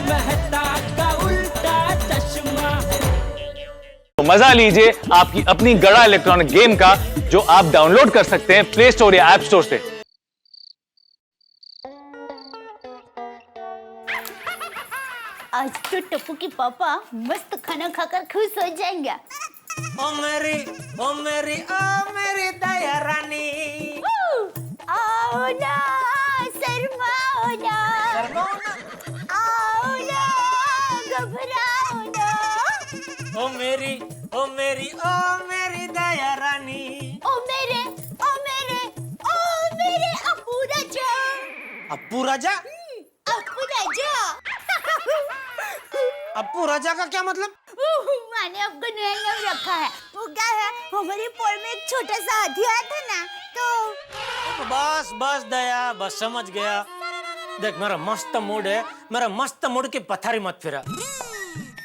मेहता का उल्टा चश्मा। तो मजा लीजिए आपकी अपनी गड़ा इलेक्ट्रॉनिक गेम का, जो आप डाउनलोड कर सकते हैं प्ले स्टोर या ऐप स्टोर से। आज तो टप्पू की पापा मस्त खाना खाकर खुश हो जाएंगे। ओ मेरी दया रानी। आओ ना, शर्माओ ना, आओ ना, घबराओ ना। ओ मेरी दया रानी। ओ मेरे अप्पू राजा। अप्पू राजा? अप्पू राजा। अप्पू राजा का क्या मतलब? मैंने आपको नया नाम रखा है। वो क्या है, हमारे पोल में एक छोटा सा हाथी आया था ना, तो बस दया, बस समझ गया। देख मेरा मस्त मूड है, मेरा मस्त मूड की पथारी मत फिरा।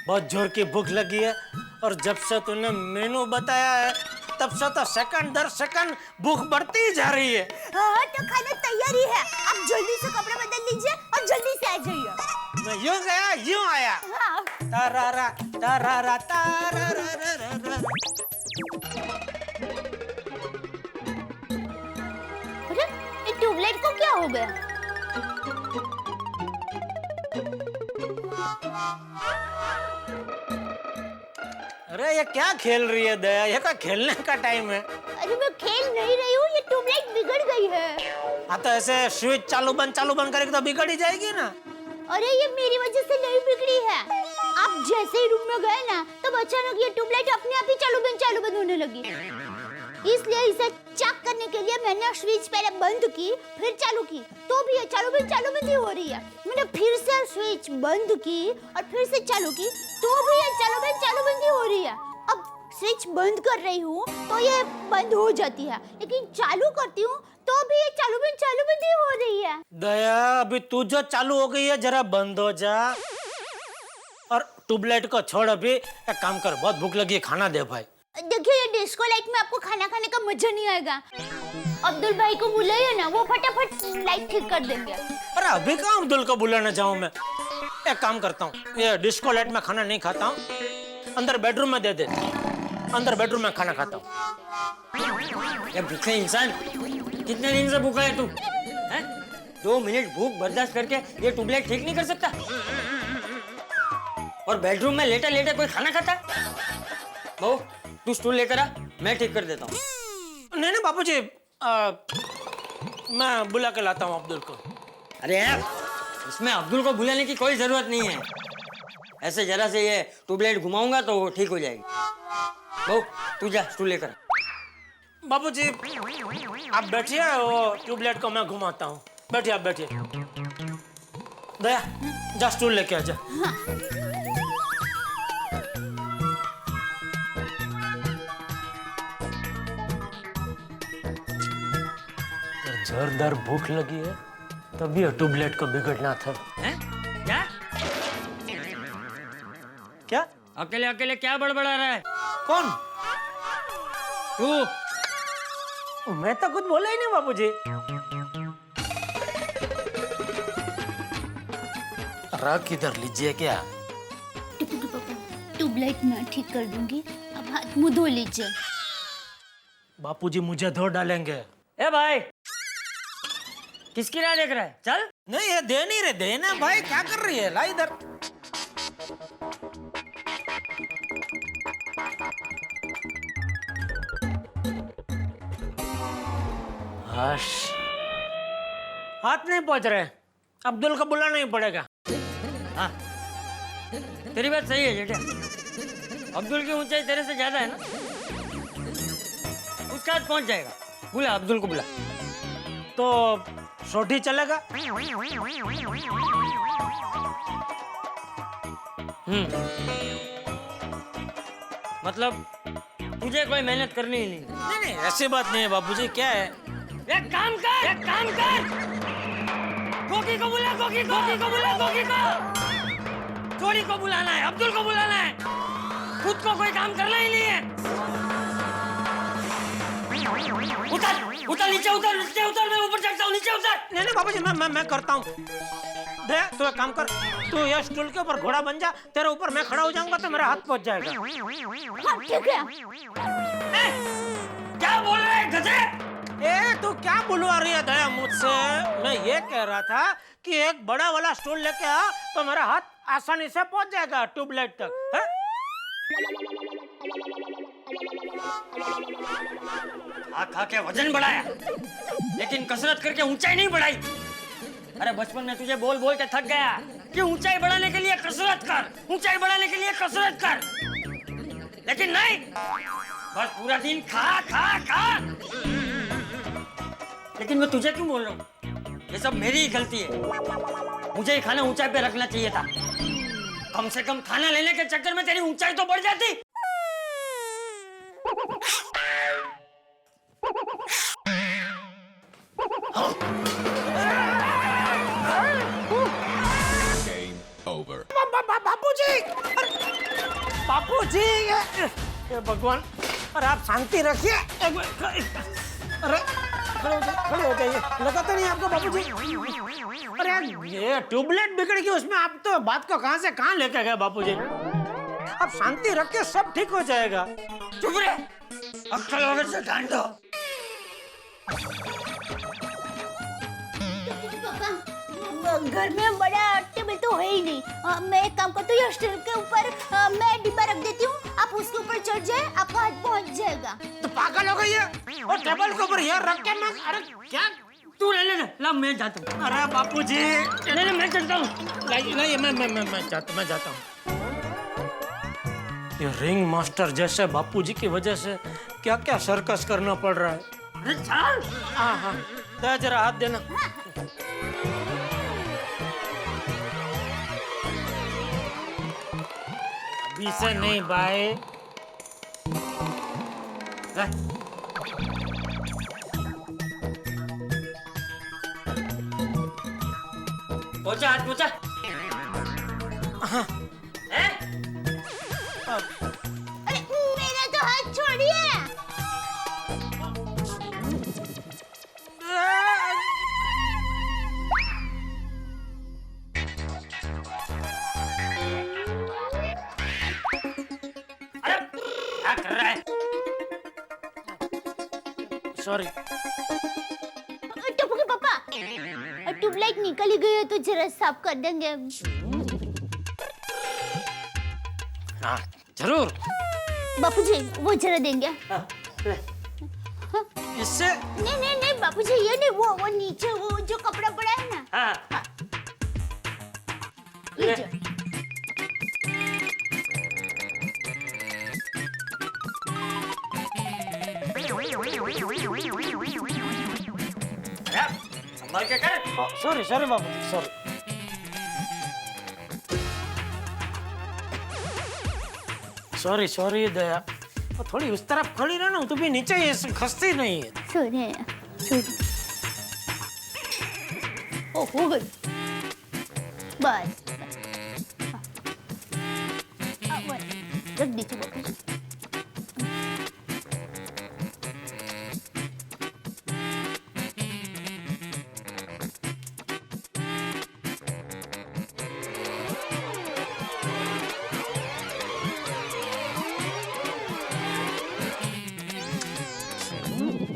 बहुत जोर की भूख लगी है और जब से तूने मेनू बताया है तब से तो सेकंड दर सेकंड भूख बढ़ती ही जा रही है। हाँ, तो खाना तैयार ही है। आप जल्दी से कपड़े बदल लीजिए और जल्दी से आ जाइए। मैं यूं गया यूं आया। हाँ। तारारा तारारा तारारा। अरे, ये ट्यूबलाइट को क्या हो गया? अरे ये क्या खेल रही है दया? ये क्या खेलने का टाइम है? अरे मैं खेल नहीं रही हूँ, ये ट्यूबलाइट बिगड़ गई है। हाँ तो ऐसे स्विच चालू बंद करेगी तो बिगड़ ही जाएगी ना। अरे ये मेरी वजह से नहीं बिगड़ी है। आप जैसे ही रूम में गए ना, तब अचानक ये ट्यूबलाइट अपने आप ही चालू बंद होने लगी। इसलिए इसे चेक करने के लिए मैंने स्विच पहले बंद की, फिर चालू की, तो भी ये चालू बंद ही हो रही है। मैंने फिर से स्विच बंद की और फिर से चालू की, तो भी ये चालू बंद ही हो रही है। अब स्विच बंद कर रही हूँ तो ये बंद हो जाती है, लेकिन चालू करती हूँ तो भी ये चालू बंद ही हो रही है। दया, अभी तू जो चालू हो गई है जरा बंद हो जा और ट्यूबलाइट को छोड़। अभी एक काम कर, बहुत भूख लगी है, खाना दे भाई। देखिए, ये डिस्को लाइट में आपको खाना खाने का मजा नहीं आएगा। अब्दुल भाई को बुलाइए ना, वो फटाफट लाइट ठीक कर देंगे। अरे अभी कहाँ अब्दुल को बुलाने जाऊं मैं? एक काम करता हूँ, ये डिस्को लाइट में खाना नहीं खाता हूँ, अंदर बेडरूम में दे दे। अंदर बेडरूम में खाना खाता हूँ। ये भूखे इंसान, कितने दिन से भूखा है तू? 2 मिनट भूख बर्दाश्त करके ये ट्यूबलाइट ठीक नहीं कर सकता? और बेडरूम में लेटा लेटा कोई खाना खाता? बहू, तू स्टूल लेकर आ, मैं ठीक कर देता हूँ। नहीं बापूजी, मैं बुला के लाता हूँ अब्दुल को। अरे यार, इसमें अब्दुल को बुलाने की कोई जरूरत नहीं है। ऐसे जरा से ये ट्यूबलाइट घुमाऊंगा तो वो ठीक हो जाएगी। बहू, तू जा स्टूल लेकर। बापूजी आप बैठिए, वो ट्यूबलाइट को मैं घुमाता हूँ। बैठिए, आप बैठिए। दया, जा स्टूल लेके आ जा। जोरदार भूख लगी है तभी ट्यूबलाइट को बिगड़ना था। हैं? क्या? क्या? अकेले अकेले क्या बड़बड़ा रहा है? कौन? तू। मैं तो कुछ बोला ही नहीं बापूजी। रख इधर लीजिए। क्या? ट्यूबलाइट मैं ठीक कर दूंगी, अब हाथ मुंह धो लीजिए। बापूजी मुझे धो डालेंगे। ए भाई, किसकी राह देख रहा है? चल। नहीं, ये दे नहीं रहे। देना भाई, क्या कर रही है? ला इधर। हाथ नहीं पहुंच रहे, अब्दुल को बुलाना ही पड़ेगा। हाँ, तेरी बात सही है जेठा। अब्दुल की ऊंचाई तेरे से ज्यादा है ना, उसका हाथ पहुंच जाएगा। बुला अब्दुल को, बुला। तो सोटी चलेगा? मतलब तुझे कोई मेहनत करनी ही नहीं? नहीं, ऐसी बात नहीं है बापूजी। क्या है? एक काम कर, गोगी को बुला, गोगी को चोरी को बुलाना है, अब्दुल को बुलाना है। खुद को कोई काम करना ही नहीं है। उतर नीचे, उतर मैं ऊपर चढ़ता हूँ। नीचे उतर। नहीं बाबूजी, मैं करता हूँ। दे तू एक काम कर, तू ये स्टूल के ऊपर घोड़ा बन जा, तेरे ऊपर मैं खड़ा हो जाऊंगा तो मेरा हाथ पहुंच जाएगा। हाँ ठीक है। क्या बोल रहे हैं गधे? ए तू क्या बुलवा रही है दया मुझसे? मैं ये कह रहा था कि एक बड़ा वाला स्टूल लेके आ तो मेरा हाथ आसानी से पहुंच जाएगा ट्यूबलाइट तक। है? खा के वजन बढ़ाया, लेकिन कसरत करके ऊंचाई नहीं बढ़ाई। अरे बचपन में तुझे बोल बोल के थक गया कि ऊंचाई बढ़ाने के लिए कसरत कर, ऊंचाई बढ़ाने के लिए कसरत कर, लेकिन नहीं, बस पूरा दिन खा खा खा। लेकिन मैं तुझे क्यों बोल रहा हूँ? ये सब मेरी ही गलती है। मुझे ही खाना ऊंचाई पे रखना चाहिए था। कम से कम खाना लेने के चक्कर में तेरी ऊंचाई तो बढ़ जाती। बापूजी, बापूजी, ये भगवान, अरे आप शांति रखिए। अरे खड़े हो जाइए, लगा तो नहीं आपको बापूजी? अरे ये ट्यूबलाइट बिगड़ गई, उसमें आप तो बात को कहां से कहां लेके गए बापूजी? आप शांति रखिए, सब ठीक हो जाएगा। चुप रहे, अक्कल वगैरह से डांटो। घर में बड़ा टेबल तो है ही नहीं। मैं एक काम करती हूँ, स्टूल के ऊपर मैं डिब्बा रख देती हूँ, आप उसके ऊपर चढ़ जाए, आपका हाथ पहुँच जाएगा। तो पागल हो गई है? और टेबल के ऊपर ये रख के मैं, अरे क्या? तू ले ला, मैं जाता हूँ। अरे बापूजी, नहीं मैं चलता हूँ। नहीं मैं जाता हूँ। ये रिंग मास्टर जैसे बापूजी की वजह से क्या क्या सर्कस करना पड़ रहा है। अरे चल। हाँ, दे जरा हाथ देना। अभी से नहीं भाई। पहुंचा, हाथ पहुंचा। हाँ। अरे मेरा तो हाथ छोड़िए। अरे क्या कर रहा है? सॉरी। टप्पू के पापा, ट्यूबलाइट निकल गई है तो जरा साफ कर देंगे। हाँ जरूर। बापूजी वो जरा देंगे। इससे नहीं बापूजी, ये नहीं, वो नीचे वो जो कपड़ा पड़ा है ना। हाँ। ये जो। संभाल के कर। सॉरी बाबू, सॉरी। सॉरी दया, और थोड़ी उस तरफ खड़ी रहना, तू भी नीचे ये खसती नहीं है। सॉरी। ओ हो गई, बस। रख दीजिए बापूजी।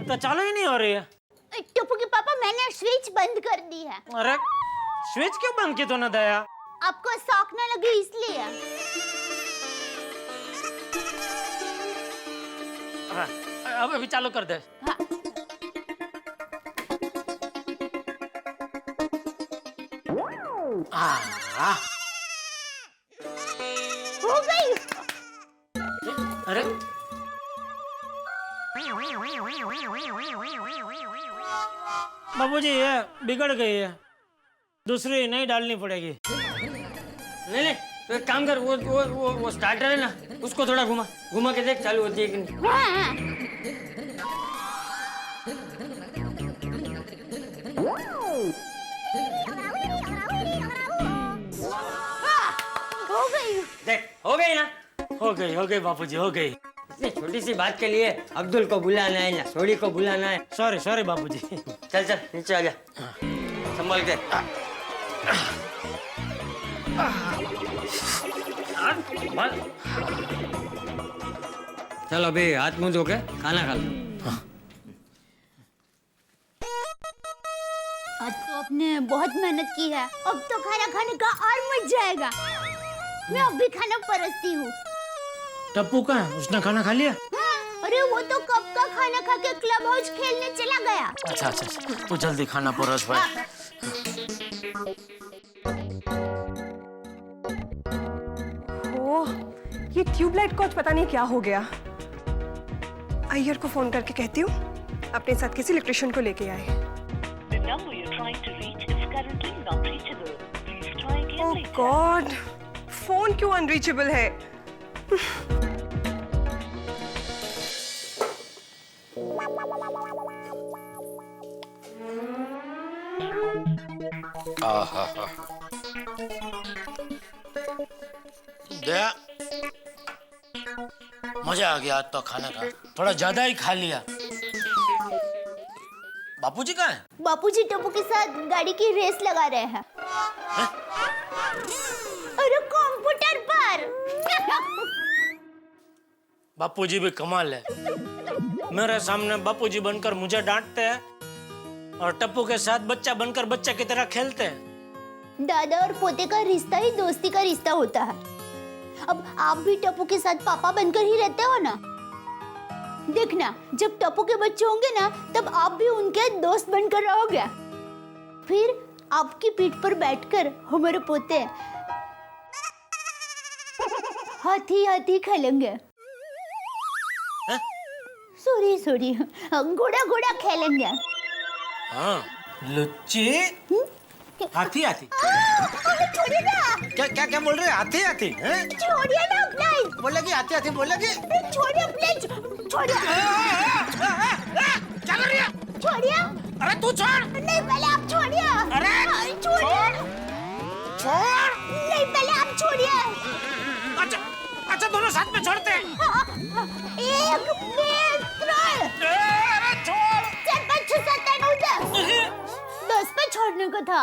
तो चालू ही नहीं हो रही है। टप्पू के पापा, मैंने स्विच बंद कर दी है। अरे स्विच क्यों बंद की तूने दया? आपको शॉक ना लगे इसलिए। अब अभी चालू कर दे। हाँ। हो गई। अरे बाबूजी ये बिगड़ गई है, दूसरी नहीं डालनी पड़ेगी। ले तो एक काम कर, वो स्टार्टर है ना, उसको थोड़ा घुमा के देख चालू होती है कि नहीं। हाँ। हो गई। देख हो गई ना। हो गई बापूजी, हो गई। इतनी छोटी सी बात के लिए अब्दुल को बुलाना है ना सोडी को बुलाना है। सॉरी बाबूजी। चल नीचे आ जा, संभाल के। चलो अभी हाथ मुंह धो के खाना खा लो। आज तो आपने बहुत मेहनत की है, अब तो खाना खाने का और मजा आएगा। मैं अब भी खाना परसती हूँ। टप्पू कहाँ है? उसने खाना खा लिया? अरे वो तो कब का खाना खा के क्लब हाउस खेलने चला गया। अच्छा अच्छा अच्छा, तो जल्दी खाना परस भाई। ओह, ये ट्यूबलाइट को आज पता नहीं क्या हो गया। अय्यर को फोन करके कहती हूँ अपने साथ किसी इलेक्ट्रिशियन को लेके आए। The number you're trying to reach is currently not reachable. Please try again oh later. God, phone क्यों अनरीचेबल है? दया, मजा आ गया आज तो खाने का, थोड़ा ज्यादा ही खा लिया। बापूजी कहाँ है? बापूजी टप्पू के साथ गाड़ी की रेस लगा रहे हैं। अरे कंप्यूटर पर। बापूजी भी कमाल है, मेरे सामने बापूजी बनकर मुझे डांटते हैं और टप्पू के साथ बच्चा बनकर बच्चे की तरह खेलते हैं। दादा और पोते का रिश्ता ही दोस्ती का रिश्ता होता है। अब आप भी टप्पू के साथ पापा बनकर ही रहते हो ना। देखना, जब टप्पू के बच्चे होंगे ना, तब आप भी उनके दोस्त बनकर रहोगे। फिर आपकी पीठ पर बैठकर हमारे पोते हाथी हाथी खेलेंगे। सॉरी सॉरी, घोड़ा घोड़ा खेलेंगे। हाँ, लुच्ची हाथी हाथी। छोड़िए ना। क्या क्या क्या बोल रहे हैं? हाथी हाथी हैं? छोड़िए ना अपना। बोलेगी हाथी हाथी बोलेगी। छोड़िए प्लीज, छोड़िए। क्या कर रही है? छोड़िए। अरे तू छोड़। नहीं, पहले आप छोड़िए। अरे छोड़िए। छोड़। नहीं, पहले आप छोड़िए। अच्छा अच्छा, दोनों साथ में छोड़ते हैं। एक मित्र। अरे छोड़। 4 5 6 7 8 9 10 पे छोड़ने को था।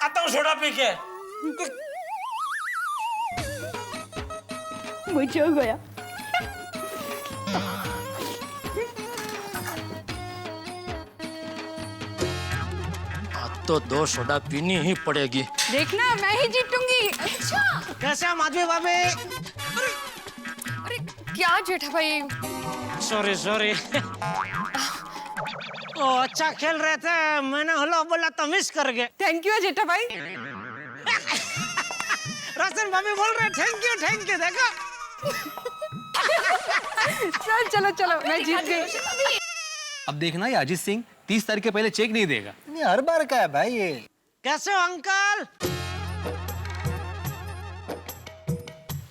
आता हूँ सोडा पी के। मजा आ गया। आज तो 2 सोडा पीनी ही पड़ेगी। देखना, मैं ही जीतूंगी। अच्छा। कैसे हम माधवी भाभी? अरे क्या जेठा भाई? Sorry sorry. ओ अच्छा खेल रहे थे, मैंने हेलो बोला तो मिस कर गए। थैंक यू जेठा भाई। रोशन भाभी बोल रहे थैंक यू देखो। चल चलो चलो, मैं जीत गई। अब देखना ये अजीत सिंह 30 तारीख के पहले चेक नहीं देगा। नहीं, हर बार का है भाई ये। कैसे हो अंकल?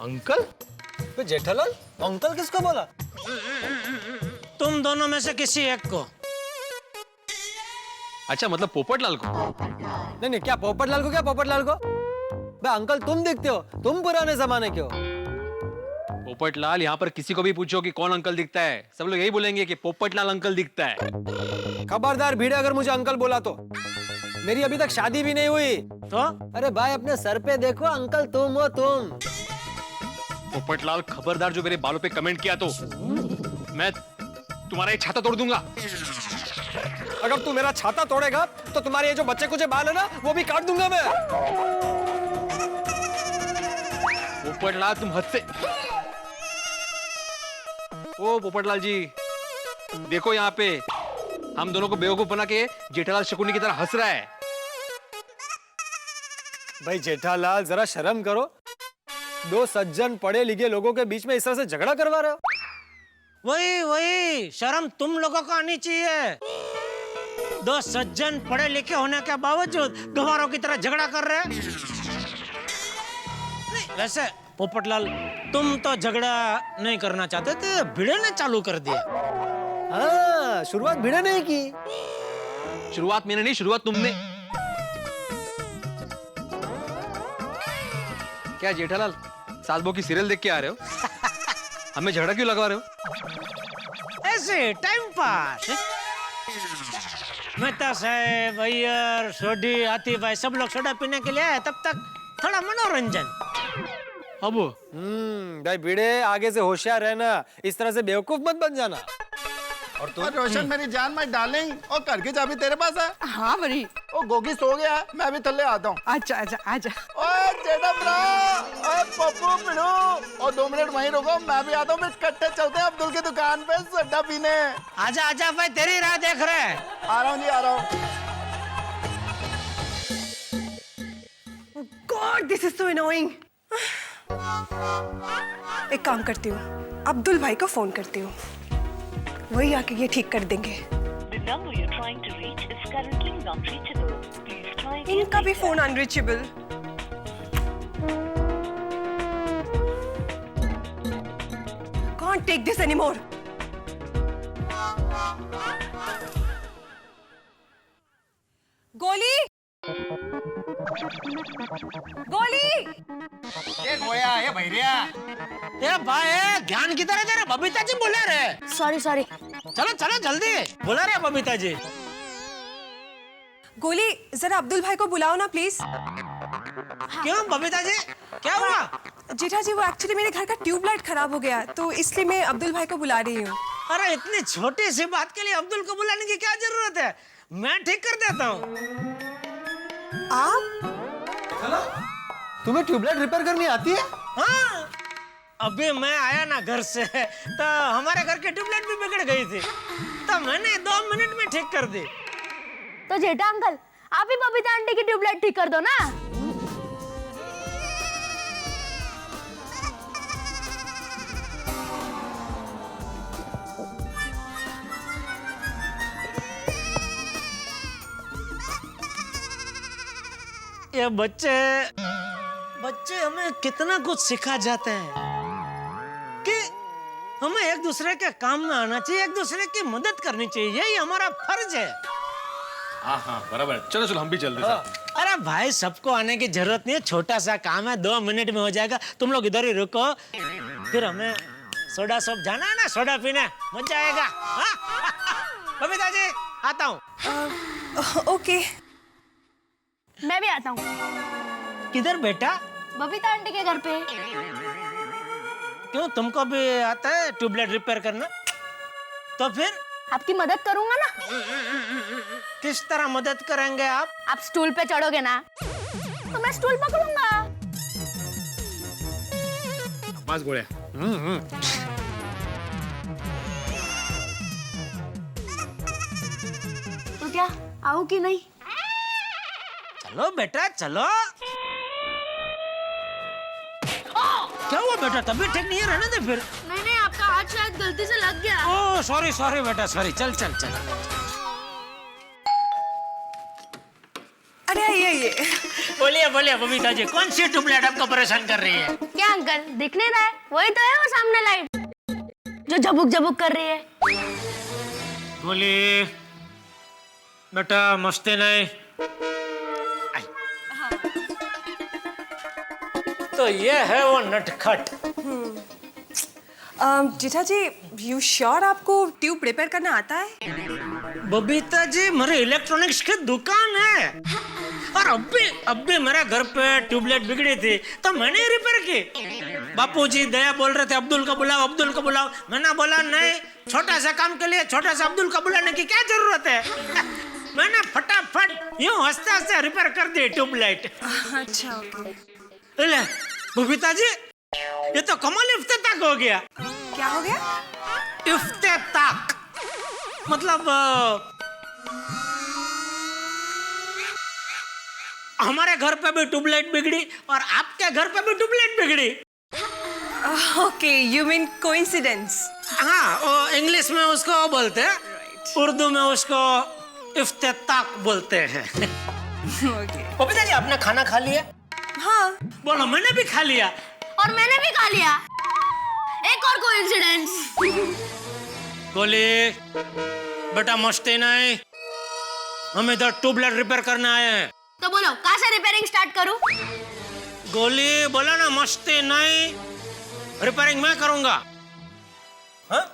अंकल? तो जेठालाल, अंकल किसको बोला? तुम दोनों में से किसी एक को। अच्छा, मतलब पोपटलाल को? नहीं नहीं, क्या पोपटलाल को? क्या पोपटलाल को? बे अंकल तुम दिखते हो, तुम पुराने जमाने के हो। पोपटलाल, यहाँ पर किसी को भी पूछो कि कौन अंकल दिखता है, सब लोग यही बोलेंगे कि पोपटलाल अंकल दिखता है। खबरदार भीड़े, अगर मुझे अंकल बोला तो। मेरी अभी तक शादी भी नहीं हुई। तो अरे भाई, अपने सर पे देखो, अंकल तुम हो तुम। पोपटलाल, खबरदार जो मेरे बालों पे कमेंट किया तो मैं तुम्हारा ये छाता तोड़ दूंगा। अगर तू मेरा छाता तोड़ेगा तो तुम्हारे ये जो बच्चे कुछ बाल है ना, वो भी काट दूंगा मैं। पोपटलाल, तुम हद से। ओ पोपटलाल जी, देखो यहाँ पे हम दोनों को बेवकूफ बना के जेठालाल शकुनी की तरह हंस रहा है। भाई जेठालाल, जरा शर्म करो। 2 सज्जन पढ़े लिखे लोगों के बीच में इस तरह से झगड़ा करवा रहे हो। वही शर्म तुम लोगों को आनी चाहिए। 2 सज्जन पढ़े लिखे होने के बावजूद गवारों की तरह झगड़ा कर रहे हैं। वैसे पोपटलाल, तुम तो झगड़ा नहीं करना चाहते थे, भिड़े ने चालू कर दिया। हाँ, शुरुआत भीड़े ने की। शुरुआत मैंने नहीं, शुरुआत तुमने। क्या जेठालाल, सास बहू की सीरियल देख के आ रहे हो? हमें झगड़ा क्यों लगवा रहे हो? ऐसे टाइम पास। मेहता साहब, अय्यर, सोडी, आतिफ भाई सब लोग सोडा पीने के लिए आए, तब तक थोड़ा मनोरंजन। अबू भाई भिड़े, आगे से होशियार रहना, इस तरह से बेवकूफ मत बन जाना। और रोशन मेरी जान माय डार्लिंग, और घर की चाबी तेरे पास है? हाँ बड़ी। ओ गोगी सो गया है, मैं अभी थल्ले आता हूँ। आजा आजा आजा। ओए जेठा ब्रा, ओए पप्पू पिड़ू, और 2 मिनट वहीं रुको, मैं भी आता हूँ। फिर इकट्ठे चलते हैं अब्दुल की दुकान पे सोडा पीने। आजा आजा भाई, तेरी राह देख रहे हैं। आ रहा हूँ जी, आ रहा हूँ। God, this is so annoying. एक काम करती हूँ, अब्दुल भाई को फोन करती हूँ, वही आके ये ठीक कर देंगे। The number you're trying to reach is currently not reachable. Please try again इनका भी later. Phone unreachable. Can't take this anymore. गोली, गोली। ये गोया, ये भैरिया। ये भाई, ध्यान किधर है तेरा? बबीता जी बुला रहे। Sorry sorry. चलो चलो जल्दी, बुला रहे बबीता जी। गोली, जरा अब्दुल भाई को बुलाओ ना प्लीज। क्यों बबीता जी, क्या हुआ? जेठा जी, वो एक्चुअली मेरे घर का ट्यूबलाइट खराब हो गया, तो इसलिए मैं अब्दुल भाई को बुला रही हूँ। अरे इतनी छोटी सी बात के लिए अब्दुल को बुलाने की क्या जरूरत है? मैं ठीक कर देता हूँ। आप? तुम्हें ट्यूबलाइट रिपेयर करनी आती है? हाँ, अभी मैं आया ना घर से, तो हमारे घर की ट्यूबलाइट भी बिगड़ गई थी, तो मैंने 2 मिनट में ठीक कर दी। तो जेठा अंकल, आप ही बबीता आंटी की ट्यूबलाइट ठीक कर दो ना। ये बच्चे हमें कितना कुछ सिखा जाते हैं कि हमें एक दूसरे के काम में आना चाहिए, एक दूसरे की मदद करनी चाहिए, यही हमारा फर्ज है। हाँ बराबर। चलो चलो हम भी चलते हैं। अरे भाई, सबको आने की जरूरत नहीं है, छोटा सा काम है, 2 मिनट में हो जाएगा। तुम लोग इधर ही रुको, फिर हमें सोडा शॉप जाना है ना, सोडा पीने, मजा आएगा। हाँ? बबीता जी, आता हूँ। ओके। मैं भी आता हूँ। किधर बेटा? बबीता आंटी के घर पे। क्यों, तुमको भी आता है ट्यूबलाइट रिपेयर करना? तो फिर आपकी मदद करूंगा ना। किस तरह मदद करेंगे आप? आप स्टूल पे चढ़ोगे ना, तो मैं स्टूल पकड़ूंगा। बस गोया। तो क्या आऊं कि नहीं? चलो बेटा चलो। क्या हुआ बेटा, तबीयत ठीक नहीं है? रहने दे फिर। नहीं, आपका हाथ शायद गलती से लग गया। ओह सॉरी बेटा, सॉरी। चल चल चल। अरे ये बोलिए बबीता जी, कौन सी ट्यूबलाइट आपको परेशान कर रही है? क्या अंकल, दिख नहीं रहा है? वही तो है वो सामने लाइट जो झबुक झबुक कर रही है। बोली बेटा, मस्ती नहीं। तो ये है वो नटखट। जेठा जी, यू श्योर आपको ट्यूब रिपेयर करना आता है? बबीता जी, मेरे इलेक्ट्रॉनिक्स की दुकान है, और अब भी मेरे घर पे ट्यूबलाइट बिगड़ी थी, तो मैंने रिपेयर की। बापूजी दया बोल रहे थे अब्दुल को बुलाओ, अब्दुल को बुलाओ। मैंने बोला नहीं, छोटा सा काम के लिए छोटा सा अब्दुल को बुलाने की क्या जरूरत है। मैंने फटाफट यूं हंसते हंसते रिपेयर कर दी ट्यूबलाइट। अच्छा ओके। ले बबीता जी, ये तो कमाल इफ्तिताक हो गया। क्या हो गया? इफ्तिताक मतलब हमारे घर पे भी ट्यूबलाइट बिगड़ी और आपके घर पे भी ट्यूबलाइट बिगड़ी। Okay, you mean coincidence. हाँ, वो इंग्लिश में उसको बोलते हैं, उर्दू में उसको इफ्तिताक बोलते हैं। ओके। बबीता जी, आपने खाना खा लिया? हाँ। बोलो, मैंने भी खा लिया। और मैंने भी खा लिया। एक और कोइंसिडेंस। गोली बेटा, मस्ती नहीं, हम इधर ट्यूबलाइट रिपेयर करने आए हैं। तो बोलो, कहाँ से रिपेयरिंग स्टार्ट करूं? गोली बोला ना, मस्ती नहीं, रिपेयरिंग मैं करूंगा। हाँ?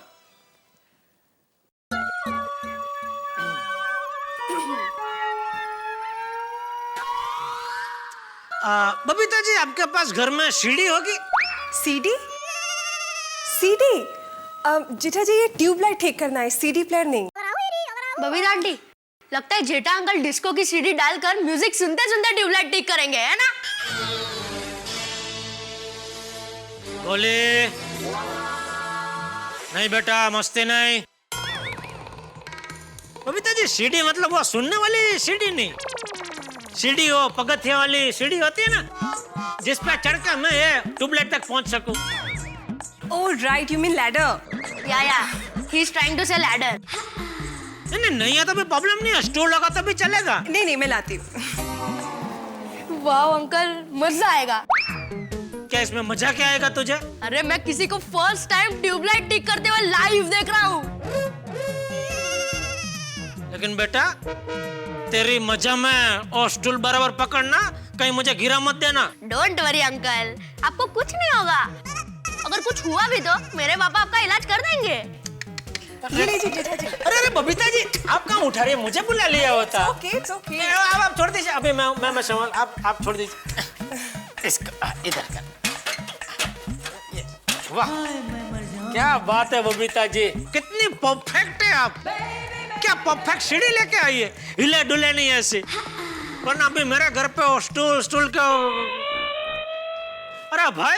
बबीता जी, आपके पास घर में सीडी होगी? सीडी? सीडी? जेठा जी, ये ट्यूबलाइट ठीक करना है, सीडी प्लेयर नहीं। बबीता आंटी, लगता है जेठा अंकल डिस्को की सीडी डालकर म्यूजिक सुनते सुनते ट्यूबलाइट ठीक करेंगे, है ना? बोले नहीं बेटा, मस्ती नहीं। बबीता जी, सीडी मतलब वो सुनने वाली सीडी नहीं, सीडी वो पगथिया वाली सीडी होती है ना, जिस पे चढ़कर मैं ये ट्यूबलाइट तक पहुंच सकूं। Oh right, you mean ladder. या ही इज ट्राइंग टू से लैडर। नहीं है तो भी प्रॉब्लम नहीं है, स्टूल लगा तो भी चलेगा। नहीं, मैं लाती हूँ। वाह अंकल, मजा आएगा। क्या इसमें मजा क्या आएगा तुझे? अरे मैं किसी को फर्स्ट टाइम ट्यूबलाइट ठीक करते हुए लाइव देख रहा हूँ। लेकिन बेटा, तेरी मजा में और स्टूल बराबर पकड़ना, कहीं मुझे गिरा मत देना। डोंट वरी अंकल, आपको कुछ नहीं होगा। अगर कुछ हुआ भी तो मेरे पापा आपका इलाज कर देंगे। ये लीजिए जेठा जी। अरे बबीता जी, आप कहाँ उठा रही है? मुझे बुला लिया होता। It's okay. अब आप छोड़ दीजिए, अभी मैं संभाल, आप छोड़ दीजिए इसका, इधर का। वाह, क्या बात है बबीता जी, कितनी परफेक्ट है आप। क्या परफेक्ट सीढ़ी लेके आई है, हिले डुले नहीं ऐसे। वरना अभी मेरे घर पे स्टूल का। अरे भाई,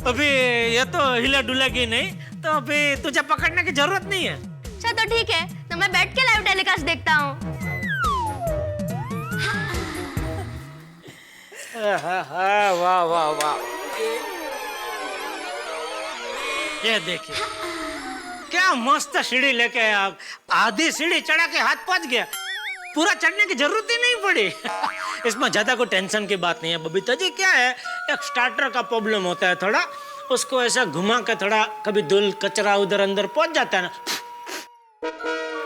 अभी ये तो हिले डुलेगी नहीं, तो अभी तुझे पकड़ने की जरूरत नहीं है। अच्छा तो ठीक है, तो मैं बैठ के लाइव टेलीकास्ट देखता हूँ। वाह वाह वाह, ये देखिए क्या मस्त सीढ़ी लेके आए आप। आधी सीढ़ी चढ़ा के हाथ पहुंच गया, पूरा चढ़ने की जरूरत ही नहीं पड़ी। इसमें ज्यादा कोई टेंशन की बात नहीं है बबीता जी। क्या है, एक स्टार्टर का प्रॉब्लम होता है थोड़ा, उसको ऐसा घुमा के थोड़ा, कभी धूल कचरा उधर अंदर पहुंच जाता है ना,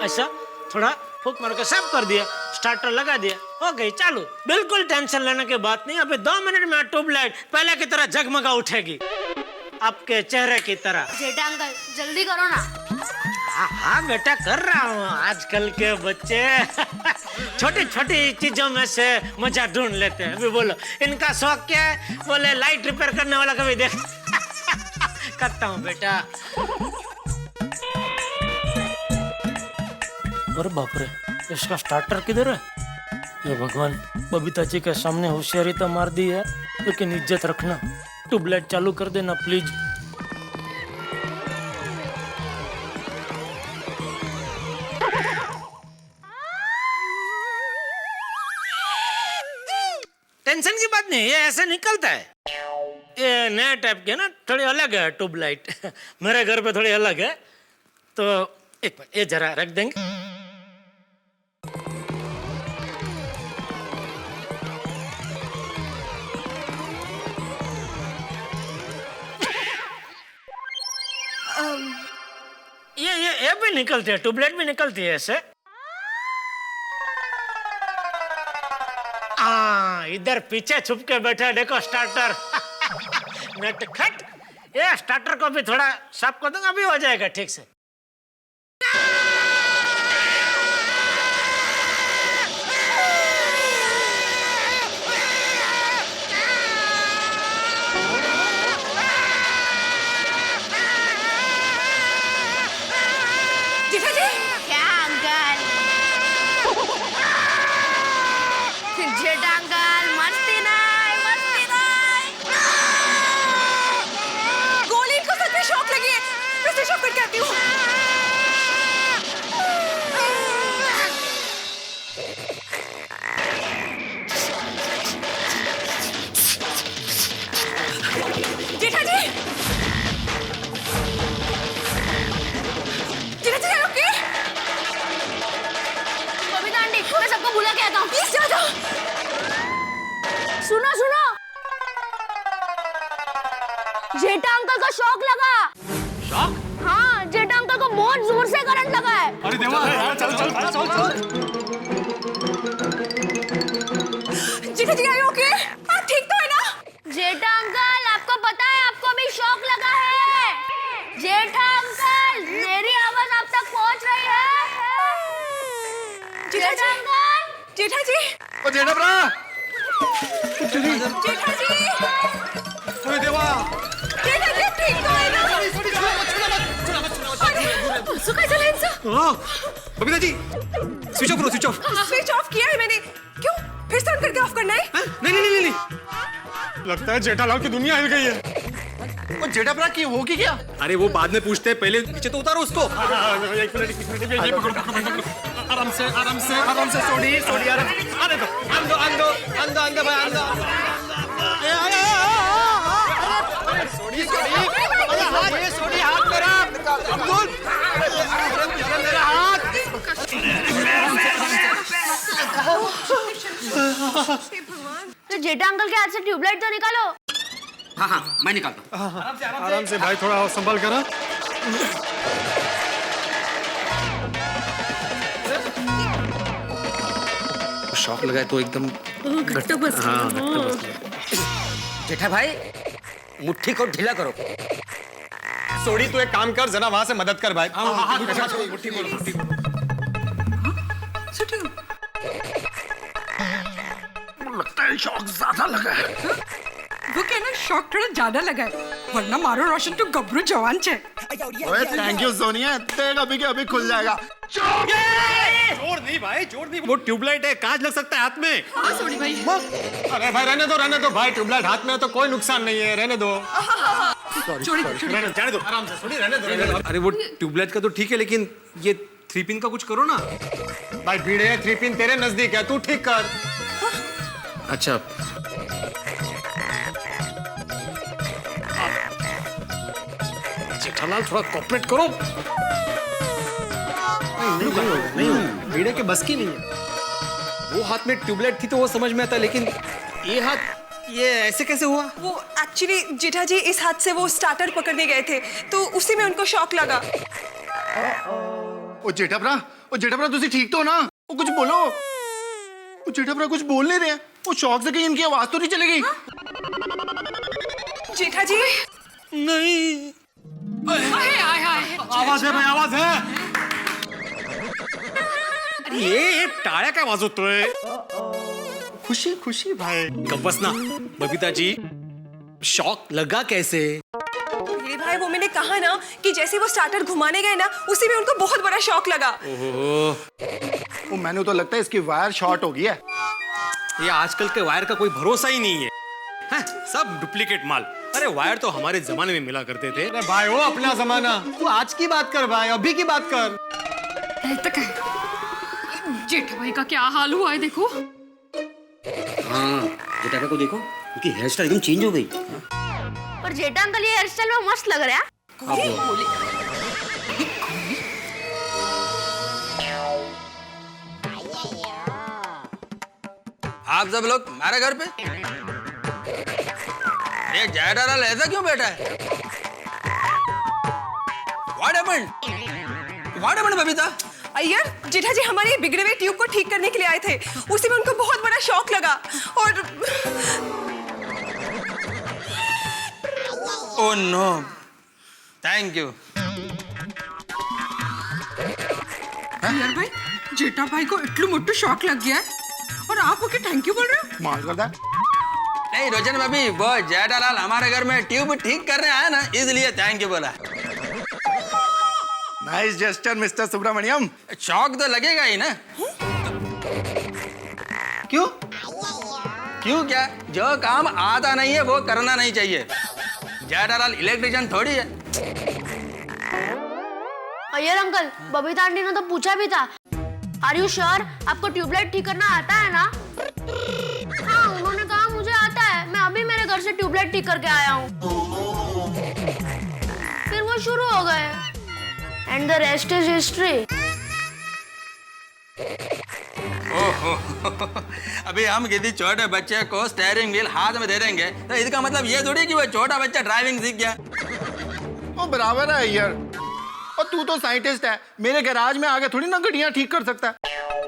ऐसा थोड़ा फूक मार के साफ कर दिया, स्टार्टर लगा दिया, हो गई चालू। बिल्कुल टेंशन लेने की बात नहीं। अभी 2 मिनट में ट्यूबलाइट पहले की तरह जगमगा उठेगी, आपके चेहरे की तरह। जेठा अंकल जल्दी करो ना। हाँ बेटा, कर रहा हूँ। आजकल के बच्चे छोटी छोटी चीजों में से मजा ढूंढ लेते हैं। अभी बोलो, इनका शौक क्या है? बोले लाइट रिपेयर करने वाला कभी देख। करता हूँ बेटा। अरे बाप रे, इसका स्टार्टर किधर है? ये भगवान, बबीता जी के सामने होशियारी तो मार दी है, लेकिन इज्जत रखना। ट्यूबलाइट चालू कर देना प्लीज। टेंशन की बात नहीं, ये ऐसे निकलता है। ये नया टाइप के ना, थोड़ी अलग है ट्यूबलाइट। मेरे घर पे थोड़ी अलग है, तो एक मिनट, ये जरा रख देंगे। ये भी निकलती है, ट्यूबलाइट भी निकलती है ऐसे। इधर पीछे छुप के बैठा, देखो स्टार्टर। नटखट, ये स्टार्टर को भी थोड़ा साफ कर दूंगा, अभी हो जाएगा ठीक से। जेठा जी, क्या अंकल? जेठा अंकल, मस्ती नहीं, मस्ती नहीं। गोली को सर पे शॉक लगी है, मैं स्विच ऑफ करके आती हूँ। जेठा जी, जेठा जी, ओके? बबीता आंटी, मैं सबको बुला के आता हूँ। प्लीज जाओ जाओ। सुनो सुनो, जेठा अंकल को शॉक लगा। शॉक? हाँ, जेठा अंकल को बहुत जोर से करंट लगा है। अरे देवा, जेठा जी, आए ओके? आप ठीक तो है ना? जेठा अंकल, आपको पता है आपको भी शॉक लगा है। जेठा अंकल, मेरी आवाज आप तक पहुंच रही है? जेठा अंकल, जेठा जी, ओ जेठा ब्रा, जेठा जी, अरे देवा, जेठा जी, ठीक तो है ना? बसू काय झालं यांचं? बबीता जी, स्विच ऑफ करो, स्विच ऑफ। स्विच ऑफ किया है मैंने। क्यों? फिर से ऑन करके ऑफ करना है? नहीं। लगता है जेठालाल की दुनिया हिल गई है। ओ जेठा ब्रा की हो क्या? अरे वो बाद में पूछते हैं, पहले नीचे तो उतारो उसको। एक मिनट, ये पकड़ो। आराम से सोडी आराम। आने दो भाई, सोडी हाथ मेरा, अब्दुल, मेरा हाथ। तो जेठा अंकल के हाथ से ट्यूबलाइट तो निकालो। हाँ मैं निकालता हूँ। आराम से भाई, थोड़ा और संभल कर। शॉक लगाए तो एकदम घट्ट बस. हाँ घट्ट बस। जेठा भाई मुट्ठी को ढीला करो। सोडी तू एक काम कर, जरा वहां से मदद कर भाई। मुट्ठी को। लगता है शॉक ज्यादा लगा है। वो कहना शॉक थोड़ा ज्यादा लगा है, वरना मारो रोशन तो गबरू जवान छे। ओए थैंक यू सोनिया, तेरा अभी के अभी खुल जाएगा। जोर नहीं भाई, जोर नहीं। वो ट्यूबलाइट है, कांच लग सकता है हाथ में। सोडी भाई. अरे भाई रहने दो भाई, ट्यूबलाइट हाथ में है तो कोई नुकसान नहीं है, रहने दो। जाने दो, आराम से सोडी, रहने दो। अरे वो ट्यूबलाइट का तो ठीक है, लेकिन ये 3 पिन का कुछ करो ना। भाई भीड़ है, 3 पिन तेरे नजदीक है, तू ठीक कर। अच्छा जेठालाल थोड़ा कोऑपरेट करो। नहीं होगा, भीड़ के बस की नहीं है। वो हाथ में ट्यूबलाइट थी तो वो समझ में आता, लेकिन ये हाथ, ये ऐसे कैसे हुआ? वो एक्चुअली जेठा जी इस हाथ से वो स्टार्टर पकड़ने गए थे, तो उसी में उनको शॉक लगा। ओ जेठा ब्रा तुसी ठीक तो ना? वो कुछ बोलो। वो जेठा ब्रा कुछ बोल नहीं रहे हैं। वो शॉक से कहीं इनकी आवाज तो नहीं चलेगी? जेठा जी नहीं, हाय. आवाज है भाई, आवाज है। ये टाळ्या काय वाजवतोय? खुशी भाई। कब बसना बबीता जी, शॉक लगा कैसे? मेरे भाई, वो मैंने कहा ना कि जैसे वो स्टार्टर घुमाने गए ना, उसी में उनको बहुत बड़ा शॉक लगा। वो मैंने तो लगता है इसकी वायर शॉर्ट हो गई है। ये आजकल के वायर का कोई भरोसा ही नहीं है, हैं? सब डुप्लीकेट माल। अरे वायर तो हमारे जमाने में मिला करते थे। अरे भाई वो अपना जमाना, तू आज की बात कर भाई, अभी की बात कर। तर काय जेठा भाई का क्या हाल हुआ है देखो. हाँ जेठा भाई को देखो, उनकी हेयर स्टाइल एकदम चेंज हो गई। पर जेठा अंकल ये हेयर स्टाइल में मस्त लग रहा है। आप सब लोग हमारे घर पे? ये जेठालाल ऐसा क्यों बैठा है? What happened, Babita? अय्यर, जेठा जी हमारे बिगड़े हुए ट्यूब को ठीक करने के लिए आए थे, उसी में उनको बहुत बड़ा शॉक लगा और ओह नो, थैंक यू। यार भाई, जेठा भाई को इतना मोटा शॉक लग गया है और आप ओके थैंक यू बोल रहे हो? मार कर दे। नहीं रोशन भाभी, वो जेठालाल हमारे घर में ट्यूब ठीक करने आया ना, इसलिए थैंक यू बोला। Nice gesture mister Subramaniam. Shock तो लगेगा ही ना। क्यों? क्यों क्या? जो काम आता नहीं है वो करना नहीं चाहिए। जेठालाल इलेक्ट्रिशियन थोड़ी है। अय्यर अंकल, बबीता आंटी ने तो पूछा भी था, आर यू श्योर आपको ट्यूबलाइट ठीक करना आता है ना? हाँ, उन्होंने कहा मुझे आता है, मैं अभी मेरे घर से ट्यूबलाइट ठीक करके आया हूँ। फिर वो शुरू हो गए and the rest is history. ओहो, अभी हम किसी छोटे बच्चे को स्टीयरिंग व्हील हाथ में दे देंगे तो इसका मतलब ये थोड़ी कि वो छोटा बच्चा ड्राइविंग सीख गया। वो बराबर है यार, और तू तो साइंटिस्ट है, मेरे गैराज में आके थोड़ी ना गड्डियां ठीक कर सकता है।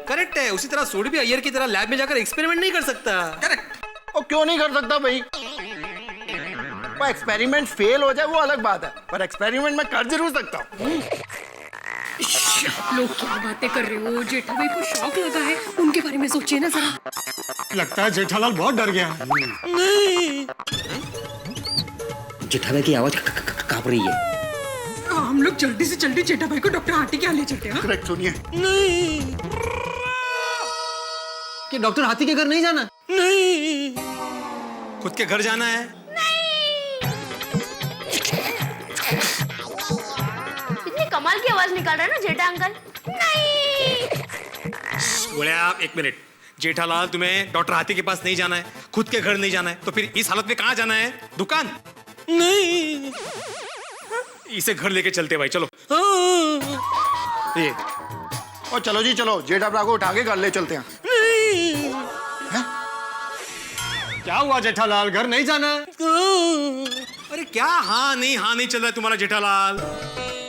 करेक्ट है, उसी तरह सोडी भी अय्यर की तरह लैब में जाकर एक्सपेरिमेंट नहीं कर सकता। करेक्ट। और क्यों नहीं कर सकता भाई? वो एक्सपेरिमेंट फेल हो जाए वो अलग बात है, पर एक्सपेरिमेंट मैं कर जरूर सकता हूँ। लोग क्या बातें कर रहे हो? जेठा भाई को शौक लगा है, उनके बारे में सोचिए ना जरा। लगता है जेठालाल बहुत डर गया है। जेठा भाई की आवाज कांप रही है। हम लोग जल्दी से जल्दी जेठा भाई को डॉक्टर हाथी के यहाँ ले चलते हैं। करेक्ट, सुनिए। कि डॉक्टर हाथी के घर नहीं जाना? नहीं। खुद के घर जाना है? कितनी कमाल की आवाज निकाल रहा है ना जेठा अंकल। नहीं। बोले आप, एक मिनट। जेठालाल, तुम्हें डॉक्टर हाथी के पास नहीं जाना है, खुद के घर नहीं जाना है, तो फिर इस हालत में कहाँ जाना है? दुकान? नहीं। इसे घर लेके चलते भाई, चलो। ये और चलो जी, चलो जेठा भरा को उठा के घर ले चलते हैं। क्या हुआ जेठालाल, घर नहीं जाना? अरे क्या हाँ नहीं चल रहा है तुम्हारा जेठालाल?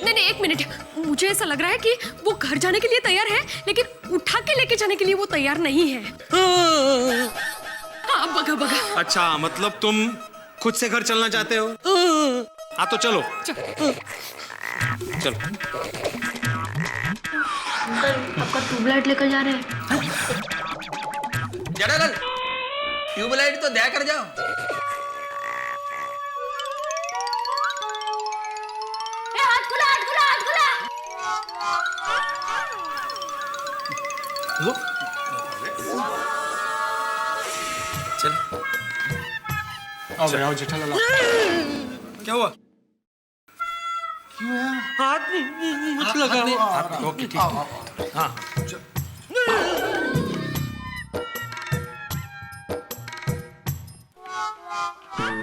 नहीं, एक मिनट। मुझे ऐसा लग रहा है कि वो घर जाने के लिए तैयार है, लेकिन उठा के लेके जाने के लिए वो तैयार नहीं है। हाँ, बगा। अच्छा, मतलब तुम खुद से घर चलना चाहते हो? हाँ तो चलो। चलो। आपका ट्यूबलाइट लेकर जा रहे हैं। जेठालाल, ट्यूबलाइट तो दया कर जाओ। हाथ खुला। चल। आओ जेठालाल। क्या हुआ? हाथ मत लगाओ। ओके, ठीक। हाँ।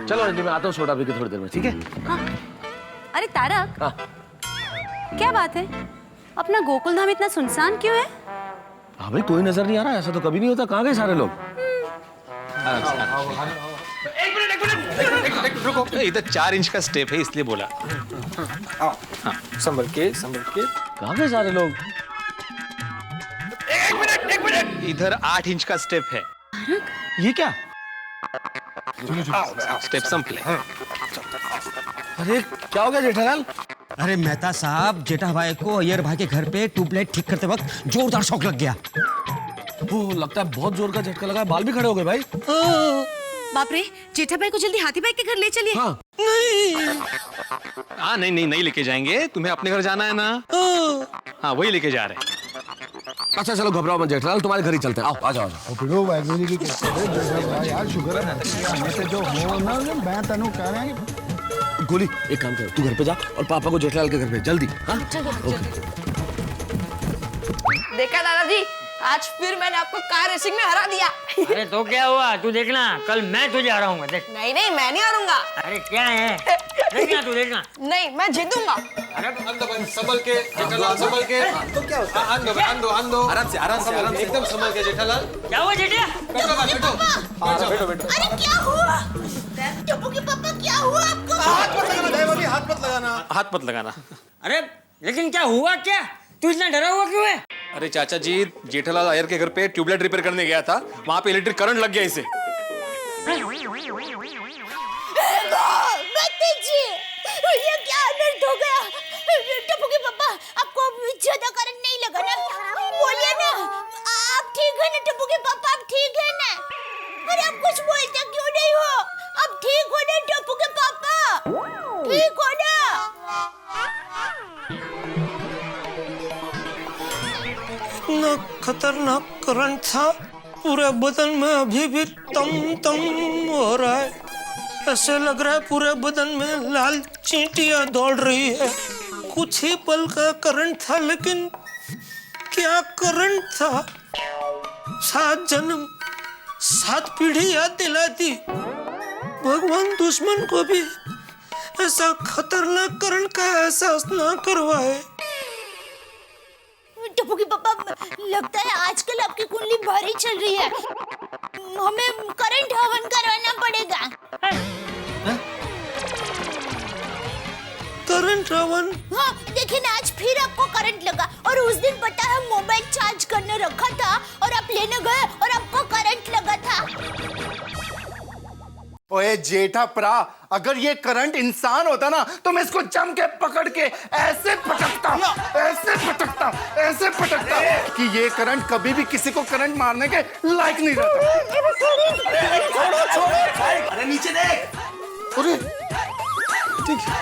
चलो रंजी, मैं आता हूँ सोडा पी के थोड़ी देर में, ठीक है? अरे तारक, हाँ। क्या बात है? अपना गोकुल धाम इतना सुनसान क्यों है? हाँ भाई, कोई नजर नहीं आ रहा, ऐसा तो कभी नहीं होता। कहाँ गए सारे लोग? एक मिनट, रुको। इधर 4 इंच का स्टेप है, इसलिए बोला। संभल के। कहाँ गए सारे लोग? एक मिनट। इधर 8 इंच का स्टेप है। ये क्या? स्टेप संभले। अरे क्या हो गया जेठालाल? अरे मेहता साहब, जेठा भाई को अय्यर भाई के घर पे ट्यूबलाइट ठीक करते वक्त जोरदार शॉक लग गया। वो लगता है बहुत जोर का झटका लगा, बाल भी खड़े हो गए भाई। बाप रे, जेठा भाई को जल्दी हाथी भाई के घर ले चलिए। हाँ। नहीं लेके जाएंगे। तुम्हें अपने घर जाना है ना? हाँ, वही लेके जा रहे हैं। अच्छा चलो, घबराओ मत जेठालाल, तुम्हारे घर ही चलते हैं। आओ, आ जाओ। यार शुक्र है जो हो ना, मैं तेनू कह रहा है। गोली, एक काम कर, तू घर पे जा और पापा को जेठालाल के घर पे जल्दी। हाँ? देखा दादाजी, आज फिर मैंने आपको कार रेसिंग में हरा दिया। अरे तो क्या हुआ, तू देखना, कल मैं तुझे हराऊंगा। देख। नहीं, मैं नहीं हारूंगा। अरे क्या है, देखना तू देखना। नहीं, मैं जीतूंगा। संभल के जेठालाल, संभल के। तो क्या होता है? आंदो। आराम से, एकदम संभल के जेठालाल। क्या हुआ जेठिया? बैठो। अरे क्या हुआ? टप्पू के पापा, क्या हुआ आपको? हाथ मत लगाना। अरे लेकिन क्या हुआ क्या? तू इतना डरा हुआ क्यों है? अरे चाचा जी, जेठालाल अय्यर के घर पे ट्यूबलाइट रिपेयर करने गया था, वहाँ पे इलेक्ट्रिक करंट लग गया इसे। ये क्या अनर्थ हो गया? टप्पू के पापा, आपको ज्यादा करंट नहीं लगा ना? बोलिए ना, आप ठीक है ना टप्पू के पापा? आप ठीक है ना? अरे आप कुछ बोलते क्यों नहीं हो? आप ठीक हो ना टप्पू के पापा? ठीक हो ना? इतना खतरनाक करंट था, पूरे बदन में अभी भी तम हो रहा है। ऐसे लग रहा है पूरे बदन में लाल चींटियां दौड़ रही है। कुछ ही पल का करंट था, लेकिन क्या करंट था। 7 जन्म 7 पीढ़ी याद दिलाती। भगवान दुश्मन को भी ऐसा खतरनाक करंट का एहसास ना करवाए। टप्पू के पापा, लगता है आजकल आपकी कुंडली भारी चल रही है। हमें करंट हवन करवाना पड़ेगा। करंट हवन? हाँ, देखिए ना, आज फिर आपको करंट लगा। और उस दिन पता है, मोबाइल चार्ज करने रखा था और आप लेने गए और आपको करंट लगा था। ओए अबे जेठा प्रा, अगर ये करंट इंसान होता ना तो मैं इसको जम के पकड़ के ऐसे पटकता कि ये करंट कभी भी किसी को करंट मारने के लायक नहीं रहता। छोड़ो। अरे नीचे देख। अरे ठीक है।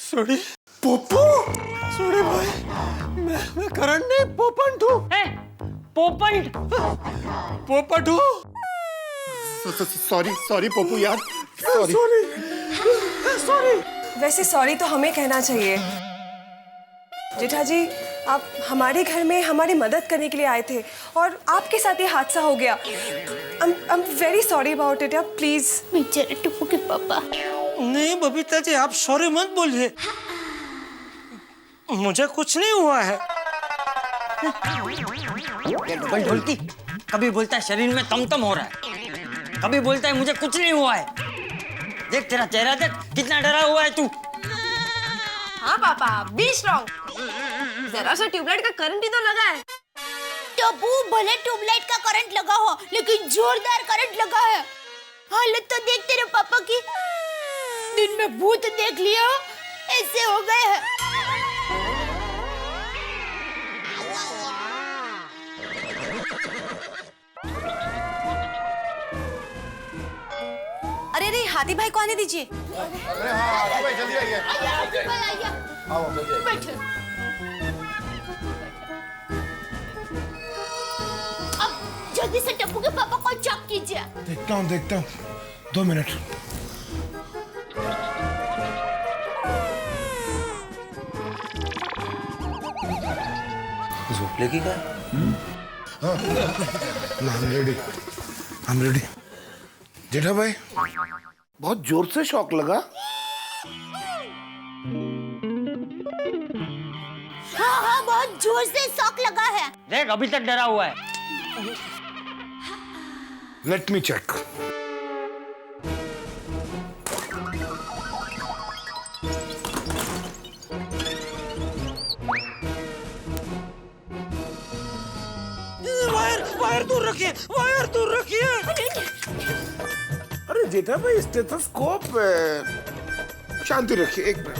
सॉरी पोपो, सॉरी भाई, मैं करंट नहीं पोपंट हूँ। पोपंट पोपट हूँ। सॉरी पोपू यार, सॉरी। वैसे सॉरी तो हमें कहना चाहिए। जेठा जी, आप हमारे घर में हमारी मदद करने के लिए आए थे और आपके साथ ये हादसा हो गया। I'm very sorry about it, आप प्लीज। बेचारे टप्पू के पापा। नहीं बबीता जी, आप सॉरी मत बोलिए, मुझे कुछ नहीं हुआ है। ये डबल ढोलकी कभी बोलता है शरीर में तमतम हो रहा है, कभी बोलता है मुझे कुछ नहीं हुआ है। देख तेरा चेहरा देख, कितना डरा हुआ है तू। हाँ पापा, बी स्ट्रॉन्ग। जरा सा ट्यूबलाइट का करंट ही तो लगा है। टप्पू, भले ट्यूबलाइट का करंट लगा हो लेकिन जोरदार करंट लगा है। हालत तो देख तेरे पापा की, दिन में भूत देख लिया ऐसे हो गए हैं। अरे हाथी भाई को आने दीजिए। अरे हाँ भाई, जल्दी आइए। आओ बैठो। अब जल्दी से टप्पू के पापा को चेक कीजिए। देखता हूँ 2 मिनट। लेगी क्या? I'm ready। जेठा भाई, बहुत जोर से शॉक लगा। हाँ, बहुत जोर से शॉक लगा है। देख अभी तक डरा हुआ है। Let me check. वायर दूर रखिए। अरे जेठा भाई, स्टेथोस्कोप है। शांति रखिए, एक मिनट।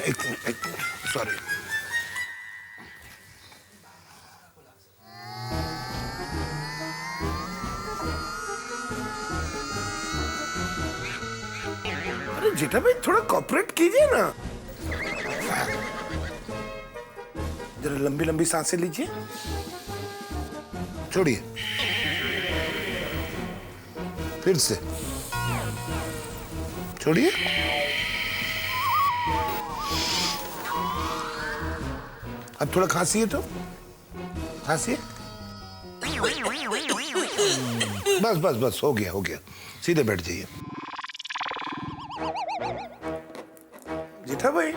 एक मिनट, सॉरी। अरे जेठा भाई, थोड़ा कोऑपरेट कीजिए ना। जरा लंबी लंबी सांसें लीजिए, छोड़िए, फिर से छोड़िए, अब थोड़ा खांसिए तो खांसिए। बस हो गया। सीधे बैठ जाइए। जेठा भाई,